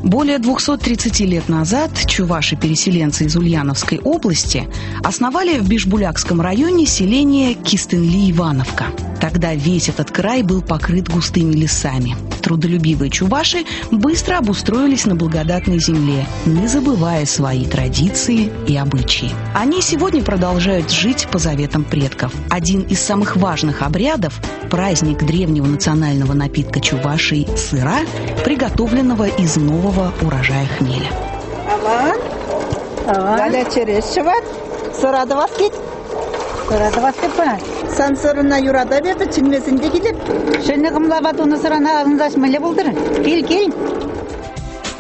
Более 230 лет назад чуваши-переселенцы из Ульяновской области основали в Бишбулякском районе селение Кистынли-Ивановка. Тогда весь этот край был покрыт густыми лесами. Трудолюбивые чуваши быстро обустроились на благодатной земле, не забывая свои традиции и обычаи. Они сегодня продолжают жить по заветам предков. Один из самых важных обрядов – праздник древнего национального напитка чувашей – сыра, приготовленного из нового урожая хмеля. Сансырына юрада берді, чыңмесінде келіп. Шыны қымлабат оны сырана ағындаш мүлі бұлдыр. Кел.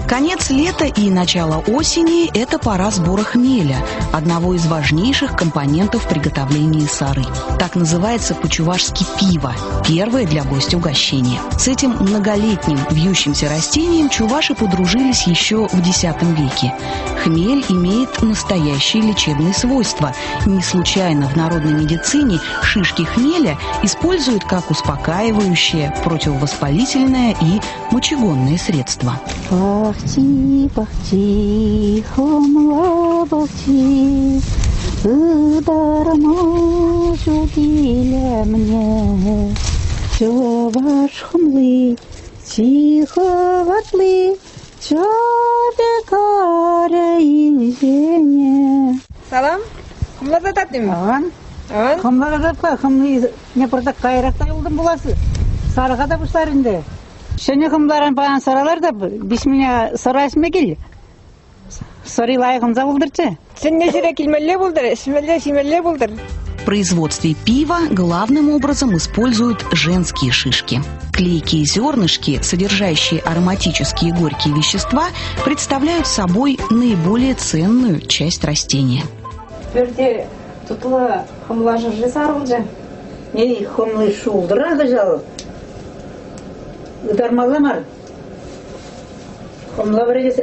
Конец лета и начало осени – это пора сбора хмеля, одного из важнейших компонентов приготовления сары. Так называется по-чувашски пиво, первое для гостя угощение. С этим многолетним вьющимся растением чуваши подружились еще в X веке. Хмель имеет настоящие лечебные свойства. Не случайно в народной медицине шишки хмеля используют как успокаивающее, противовоспалительное и мочегонное средство. Бахти, хомла бахти, дарма жугиля мне, чуваш хмлы, тихо ватлы, чабекара изене. Салам, хмла зататым. Ан. Хмла зататка, хмлы не продак кайракта юлдым буласы. Сарыгада буштарынды. Шыны қымларын баған саралар да бисмилля сарайсыма кел. Сары лайығым забылдырчы. Сен не жере келмелле болдыр, семелле болдыр. В производстве пива главным образом используют женские шишки. Клейкие зернышки, содержащие ароматические горькие вещества, представляют собой наиболее ценную часть растения. Перде тутлы хымла жыржы сарылжы. Эй, хымлы шулдыра гыжал. Дармаламар. Хымла бірегіз,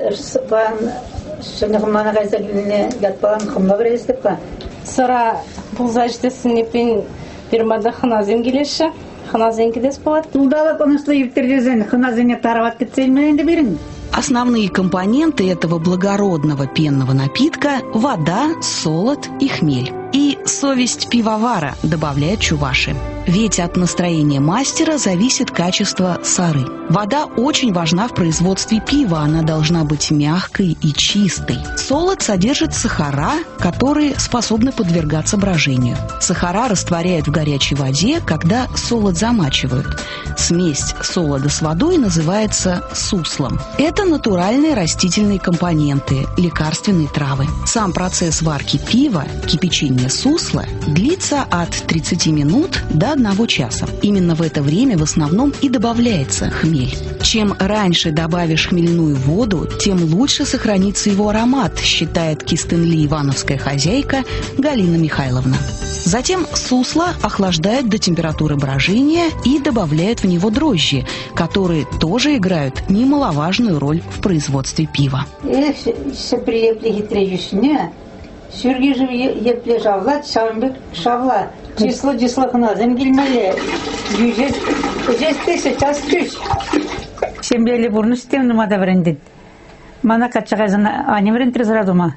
шыны хымланы қайса келіне гатпалан хымла бірегіз деп қа. Сыра бұлза жітесін епен фирмада хыназем келеші. Хыназем кедес болады. Тұлдалы қонышты ептердезен хыназене тарават кетсеймін де берін. Основные компоненты этого благородного пенного напитка – вода, солод и хмель. И совесть пивовара, добавляют чуваши. Ведь от настроения мастера зависит качество сары. Вода очень важна в производстве пива, она должна быть мягкой и чистой. Солод содержит сахара, которые способны подвергаться брожению. Сахара растворяют в горячей воде, когда солод замачивают. Смесь солода с водой называется суслом. Это натуральные растительные компоненты, лекарственные травы. Сам процесс варки пива, кипячения сусла, длится от 30 минут до 1 часа. Именно в это время в основном и добавляется хмель. Чем раньше добавишь хмельную воду, тем лучше сохранится его аромат, считает Кистынли-Ивановская хозяйка Галина Михайловна. Затем сусло охлаждают до температуры брожения и добавляют в него дрожжи, которые тоже играют немаловажную роль в производстве пива. Сюрги же епле жавла, шавымбек шавла. Число хыназым келмелі. 100 час күш. Шембелі бұрны істем нумада бірінден. Мана қатшағайзын анем рентір зырадыма.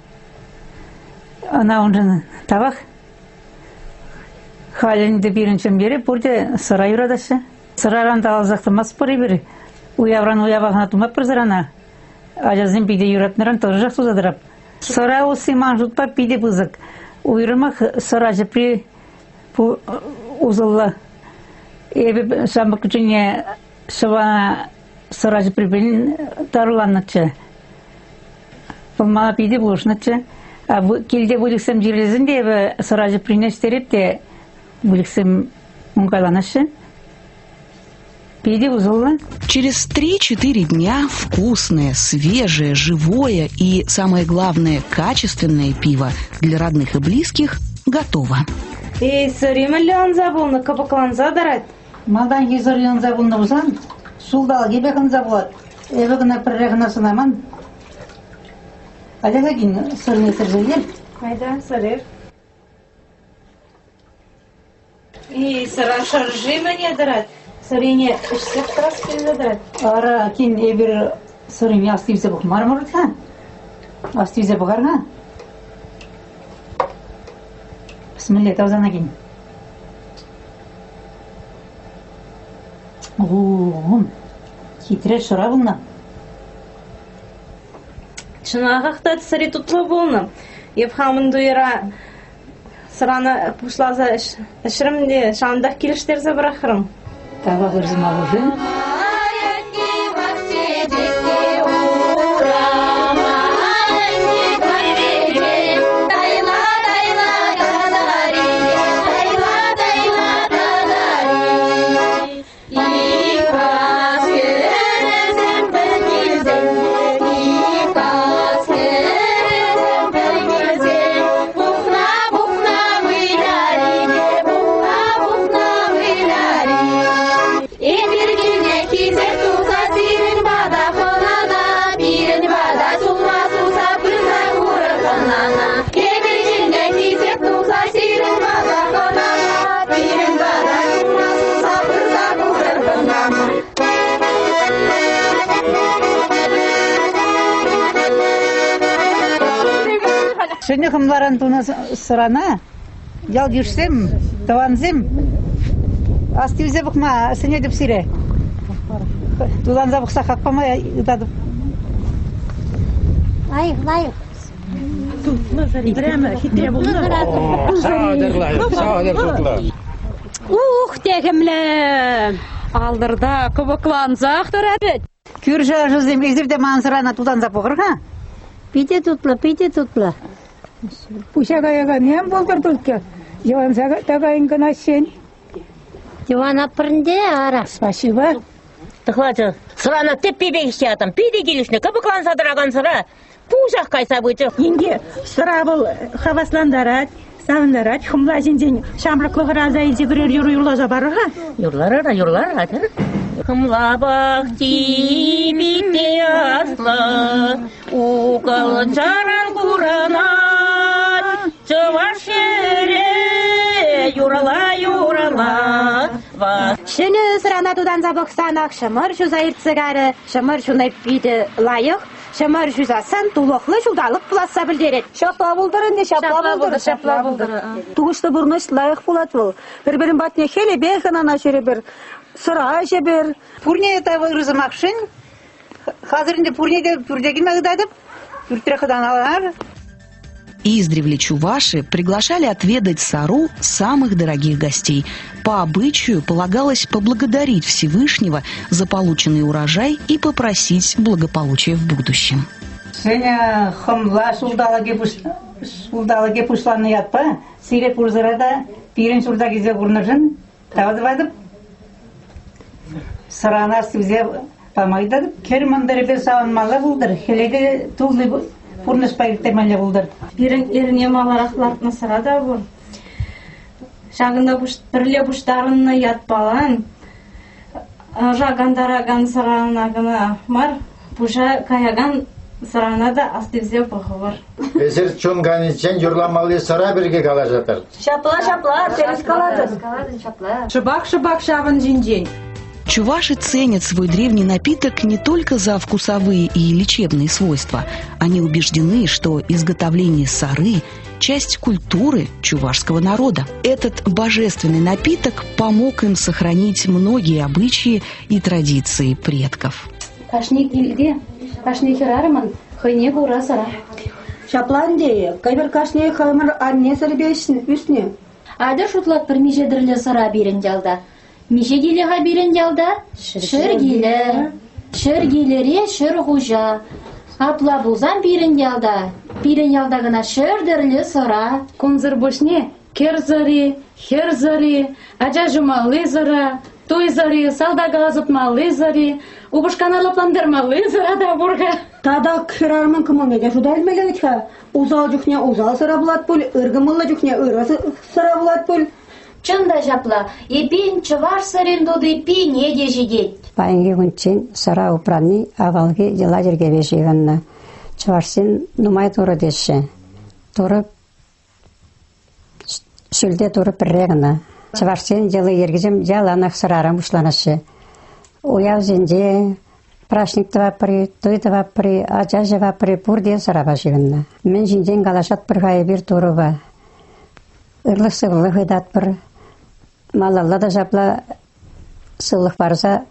Ана онжын табақ. Халінде біріншін бері бұрде сыра юрадашы. Сыраран алзақтымас бұры бері. Уявран уявағына тумап бір зырана. Ажазын биде юратныран тоже жақсы задырап. Сыра осы манжутпа пиде бұзық. Уйрымақ сыра жіпри ұзылы. Ебі шамбық күчіне шыва сыра жіпри білін тарыланычы. Бұлмала пиде бұлышнычы. Келде бұліксем жерлезінде ебі сыра жіприне іштереп те бұліксем ұңғайланышы. Пиде узылы. Через 3-4 дня вкусное, свежее, живое и, самое главное, качественное пиво для родных и близких готово. Сөремелянза болны, кабакланза дарат. Малдан кезорянза болны болсан, сулдал кебеканза болады. Эбегіне піррегіне сынаман. Алеға кейін сырын есіржелер. Айда, сырыр. Сыра шаржи мәне дарат. Сырене ішсек тұрас келді дарат. Ара кейін ебір сырын астивзе бұқ мармұрытқа. Астивзе бұқарға. Бісмілле таузана кейін. Оғым. Хитре шыра бұлна. Шынағақта сыры тұтлы болны. Епхамын дуйра сыраны пұшлаза ішірімде шандақ келіштерзі бірақырым. Таба ғырзыма бұжын. Шыны қымларан туны сырана, ял жүрсем, таванзем, астивзе бұқма, сіне деп сире. Туланза бұқса қақпама, ұдадып. Лайық. Прямо хитре бұлды. Сағадыр тұтла. Ух, тегімлі. Алдырда көбікланзақ тұрады. Күржі жүздем, езірде маңсырана туланза бұғырға. Пейте тұтла. Пушагаяга нем болдыр только. Жевансага тагайынга насен. Диван апырынде ара. Спасибо. Тыхлачы, сырана теп пейбекіште атым. Пейде келішіне көбіклан садыраған сыра. Пушақ қайса бұйчы. Инде сыра бұл хавасландарат, савындарат, хымла женден шамрықлығы раза езі бірер юрлаза барыға. Юрлар, атыр. Хымла бақти бітте аслы, уқалы жаран құранат, жывар шере, юрала. Шыны сырана тудан забықсанақ шымыр жүза иртсігәрі, шымыр жүнай пейді лайық, шымыр жүза сан тулықлы жүлдалық бұласа білдерет. Шапла бұлдыр енді, шапла бұлдыр. Туғышты бұрныш лайық бұлат бұл. Бір-бірін батне хелі бейханана жері бір, сыра жебір. Пурне етавы рызымақшын, қазірінде пурнеде пүрдегін мәғдадып, пүртіріқыдан алар. Издревле чуваши приглашали отведать сару самых дорогих гостей. По обычаю полагалось поблагодарить Всевышнего за полученный урожай и попросить благополучия в будущем. Сеня хымла сулдалаге пушланы ятпа, сире пурзарада пирен сурда кезе бурныржын, тавадывадып, сырана сивзе памайдадып, кермандары бер саванмалы булдыр, хелеге тулы пурныс пайрттемале булдыр. Еріне маларақлартына сырада бұл. Шағында бірле бұштарыны ятпалан, жағандараган сырана гына мар, бұша каяган сырана да астывзе бұғы бар. Безір чонганичен юрламалы сыра бірге кала жатыр. Шапла, теріс калады. Шыбақ шабын жинжен. Чуваши ценят свой древний напиток не только за вкусовые и лечебные свойства. Они убеждены, что изготовление сары – часть культуры чувашского народа. Этот божественный напиток помог им сохранить многие обычаи и традиции предков. Шапланде, кайбер кашне хамыр анне сәрбешін үстіне. Ады шутлап бір межедірлі сыра берін жалда. Межеділіға берін жалда шыргелі. Шыргелері шыр ғужа. Апла бұлзан берін жалда. Берін жалдағына шырдірлі сыра. Конзыр бошне керзари, херзари, ажа жумалы зыра, Той зари, салдага азытмалы зари, убышкана лапландырмалы зарада бурга. Тада кхирарман кыманга да шуда илмелевичка. Узал жүхне узал сыра булат пул, ыргымылла жүхне ырга сыра булат пул. Чында жапла, епин чываш сырендуды пине де жидет. Пайынги күнчен сыра упраны авалги жыла жерге бешегенна. Чывашсен нумай туры деші. Турып, шүлде турып біррегіна. Чывашсен жылы ергізім жаланақ сырарам ұшланышы. Уяв зенде, прашникті вапыры, тойды вапыры, ажажы вапыры бұрде сыра башығынна. Мен жінден қалашат бір ғайы бір туры ба. Ырлық сығылық ыдат бір. Малалла да жапла сылық барса,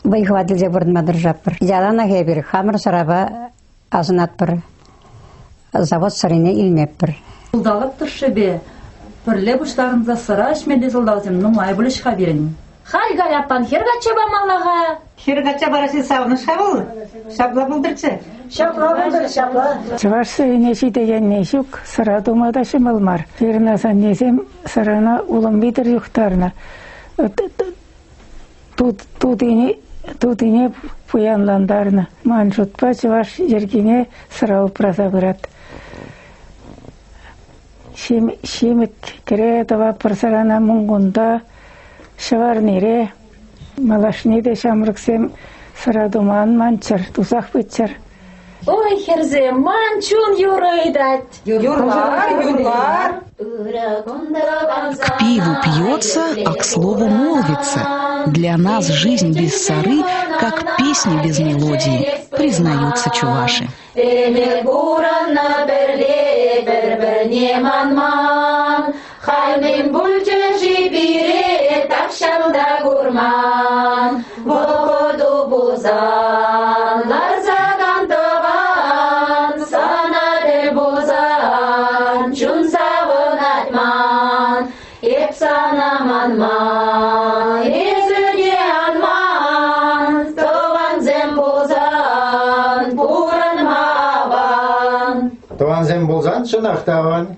байхвадилзе бұрдымадыр жапыр. Жаланақ ебір, хамыр сыраба азынат бір. Завод сырыне илмеп бір. Сылдалып тұршы бе, бірле бұштарыңыза сыра ішмеде сылдаузым, нұмай бұлыш қаберін. Хальга япан хергача ба малаға? Хергача барасы сауны шабыл. Шабла бұлдырчы. Шапла бұлдыр, шапла. Чываш неші деген нешік сыра думада шымылмар. Жерінасан несем сырана улым битір юқтарына. Тутине пуянландарына. Ман жұтпа чываш жергене сыра ұпраса бұрат. Шемет керетова пырсарана мұңғында шавар нере, малашне де шамрыксем сыра думан манчар, тусақ бітчар. Ой, херзе, манчун юрыйдат. Юрлар. К пиву пьется, а к слову молвится. Для нас жизнь без сыры, как песня без мелодии, признаются чуваши. Хаймен бульче жибире, так шамда гурман, воду бузан, ларзаган таван, санаде бузан, чун савонатман, епсанаманман, езуне анман, таван зем бузан, пуран маван. Таван зем бузан, шынақтаван.